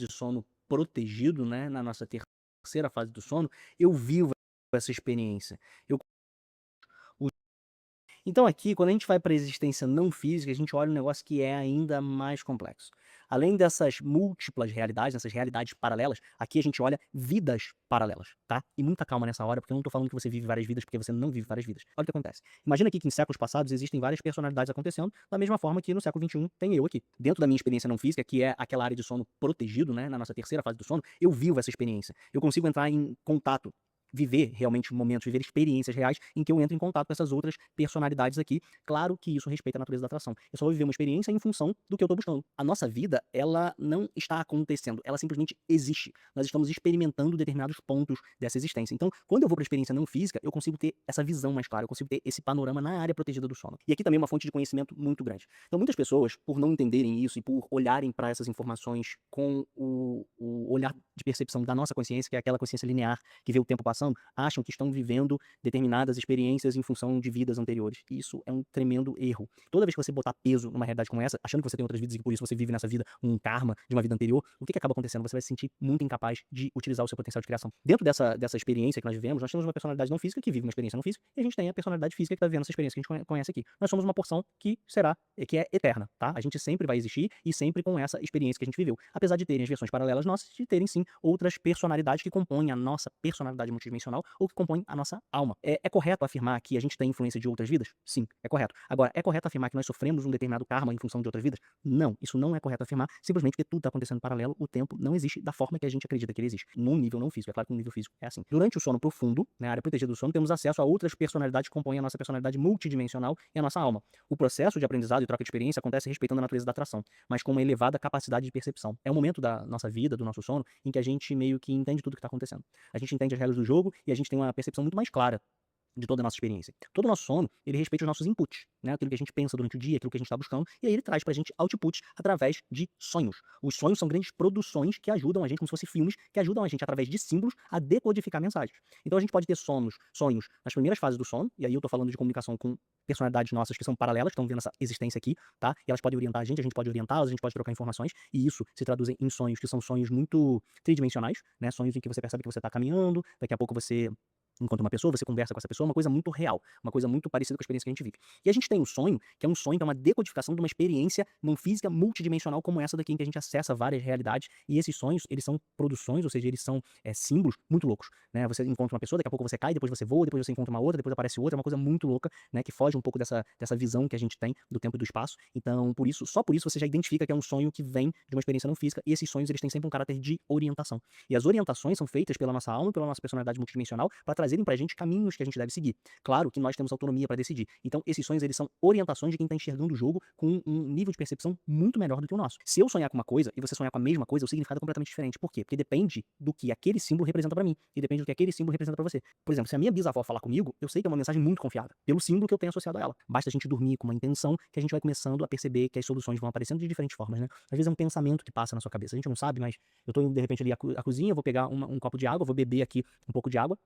de sono protegido, né, na nossa terceira fase do sono, eu vivo essa experiência. Eu Então aqui, quando a gente vai para a existência não física, a gente olha um negócio que é ainda mais complexo. Além dessas múltiplas realidades, essas realidades paralelas, aqui a gente olha vidas paralelas, tá? E muita calma nessa hora, porque eu não tô falando que você vive várias vidas, porque você não vive várias vidas. Olha o que acontece. Imagina aqui que em séculos passados existem várias personalidades acontecendo, da mesma forma que no século XXI tem eu aqui. Dentro da minha experiência não física, que é aquela área de sono protegido, né, na nossa terceira fase do sono, eu vivo essa experiência. Eu consigo entrar em contato, viver realmente momentos, viver experiências reais em que eu entro em contato com essas outras personalidades aqui. Claro que isso respeita a natureza da atração. Eu só vou viver uma experiência em função do que eu tô buscando. A nossa vida, ela não está acontecendo, ela simplesmente existe. Nós estamos experimentando determinados pontos dessa existência. Então, quando eu vou para a experiência não física, eu consigo ter essa visão mais clara, eu consigo ter esse panorama na área protegida do sono. E aqui também é uma fonte de conhecimento muito grande. Então, muitas pessoas, por não entenderem isso e por olharem para essas informações com o olhar de percepção da nossa consciência, que é aquela consciência linear que vê o tempo passando, acham que estão vivendo determinadas experiências em função de vidas anteriores. E isso é um tremendo erro. Toda vez que você botar peso numa realidade como essa, achando que você tem outras vidas e que por isso você vive nessa vida um karma de uma vida anterior, o que acaba acontecendo? Você vai se sentir muito incapaz de utilizar o seu potencial de criação. Dentro dessa experiência que nós vivemos, nós temos uma personalidade não física que vive uma experiência não física e a gente tem a personalidade física que está vivendo essa experiência que a gente conhece aqui. Nós somos uma porção que é eterna, tá? A gente sempre vai existir e sempre com essa experiência que a gente viveu. Apesar de terem as versões paralelas nossas, de terem sim outras personalidades que compõem a nossa personalidade multidimensional ou que compõem a nossa alma. É correto afirmar que a gente tem influência de outras vidas? Sim, é correto. Agora, é correto afirmar que nós sofremos um determinado karma em função de outras vidas? Não, isso não é correto afirmar, simplesmente porque tudo está acontecendo em paralelo, o tempo não existe da forma que a gente acredita que ele existe, num nível não físico. É claro que no nível físico é assim. Durante o sono profundo, né, a área protegida do sono, temos acesso a outras personalidades que compõem a nossa personalidade multidimensional e a nossa alma. O processo de aprendizado e troca de experiência acontece respeitando a natureza da atração, mas com uma elevada capacidade de percepção. É um momento da nossa vida, do nosso sono, em que a gente meio que entende tudo o que está acontecendo. A gente entende as regras do jogo e a gente tem uma percepção muito mais clara de toda a nossa experiência. Todo o nosso sono, ele respeita os nossos inputs, né? Aquilo que a gente pensa durante o dia, aquilo que a gente está buscando, e aí ele traz pra gente outputs através de sonhos. Os sonhos são grandes produções que ajudam a gente, como se fossem filmes, que ajudam a gente, através de símbolos, a decodificar mensagens. Então a gente pode ter sonhos nas primeiras fases do sono, e aí eu tô falando de comunicação com personalidades nossas que são paralelas, que estão vendo essa existência aqui, tá? E elas podem orientar a gente pode orientá-las, a gente pode trocar informações, e isso se traduz em sonhos que são sonhos muito tridimensionais, né? Sonhos em que você percebe que você tá caminhando, daqui a pouco você encontra uma pessoa, você conversa com essa pessoa, uma coisa muito real, uma coisa muito parecida com a experiência que a gente vive. E a gente tem um sonho, que é um sonho, que é uma decodificação de uma experiência não física multidimensional como essa daqui, em que a gente acessa várias realidades, e esses sonhos, eles são produções, ou seja, eles são símbolos muito loucos, né? Você encontra uma pessoa, daqui a pouco você cai, depois você voa, depois você encontra uma outra, depois aparece outra, é uma coisa muito louca, né? Que foge um pouco dessa visão que a gente tem do tempo e do espaço. Então, por isso, só por isso você já identifica que é um sonho que vem de uma experiência não física, e esses sonhos, eles têm sempre um caráter de orientação. E as orientações são feitas pela nossa alma, pela nossa personalidade multidimensional, para trazerem pra gente caminhos que a gente deve seguir. Claro que nós temos autonomia para decidir. Então, esses sonhos, eles são orientações de quem está enxergando o jogo com um nível de percepção muito melhor do que o nosso. Se eu sonhar com uma coisa e você sonhar com a mesma coisa, o significado é completamente diferente. Por quê? Porque depende do que aquele símbolo representa para mim e depende do que aquele símbolo representa para você. Por exemplo, se a minha bisavó falar comigo, eu sei que é uma mensagem muito confiável, pelo símbolo que eu tenho associado a ela. Basta a gente dormir com uma intenção que a gente vai começando a perceber que as soluções vão aparecendo de diferentes formas, né? Às vezes é um pensamento que passa na sua cabeça. A gente não sabe, mas eu tô de repente ali à cozinha, vou pegar um copo de água, vou beber aqui um pouco de água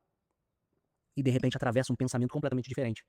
e de repente atravessa um pensamento completamente diferente.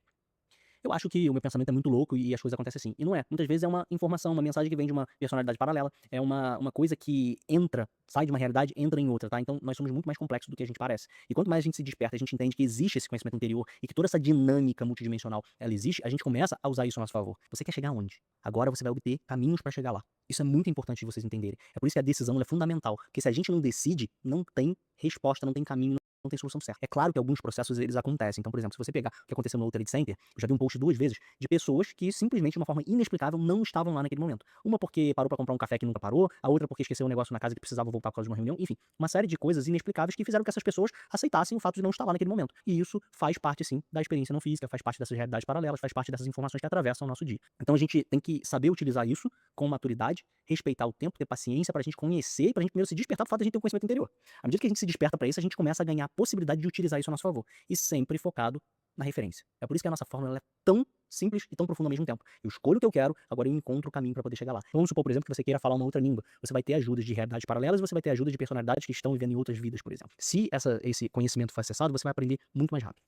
Eu acho que o meu pensamento é muito louco e as coisas acontecem assim. E não é. Muitas vezes é uma informação, uma mensagem que vem de uma personalidade paralela, é uma coisa que entra, sai de uma realidade, entra em outra, tá? Então nós somos muito mais complexos do que a gente parece. E quanto mais a gente se desperta, a gente entende que existe esse conhecimento interior e que toda essa dinâmica multidimensional, ela existe, a gente começa a usar isso a nosso favor. Você quer chegar aonde? Agora você vai obter caminhos para chegar lá. Isso é muito importante de vocês entenderem. É por isso que a decisão ela é fundamental. Porque se a gente não decide, não tem resposta, não tem caminho, não tem solução certa. É claro que alguns processos eles acontecem. Então, por exemplo, se você pegar o que aconteceu no World Trade Center, eu já vi um post 2 vezes de pessoas que simplesmente de uma forma inexplicável não estavam lá naquele momento. Uma porque parou pra comprar um café que nunca parou, a outra porque esqueceu um negócio na casa que precisava voltar por causa de uma reunião, enfim, uma série de coisas inexplicáveis que fizeram que essas pessoas aceitassem o fato de não estar lá naquele momento. E isso faz parte sim da experiência não física, faz parte dessas realidades paralelas, faz parte dessas informações que atravessam o nosso dia. Então a gente tem que saber utilizar isso com maturidade, respeitar o tempo, ter paciência pra gente conhecer, pra gente primeiro se despertar do fato de a gente ter um conhecimento interior. À medida que a gente se desperta pra isso, a gente começa a ganhar a possibilidade de utilizar isso a nosso favor. E sempre focado na referência. É por isso que a nossa fórmula ela é tão simples e tão profunda ao mesmo tempo. Eu escolho o que eu quero, agora eu encontro o caminho para poder chegar lá. Vamos supor, por exemplo, que você queira falar uma outra língua. Você vai ter ajudas de realidades paralelas e você vai ter ajuda de personalidades que estão vivendo em outras vidas, por exemplo. Se esse conhecimento for acessado, você vai aprender muito mais rápido.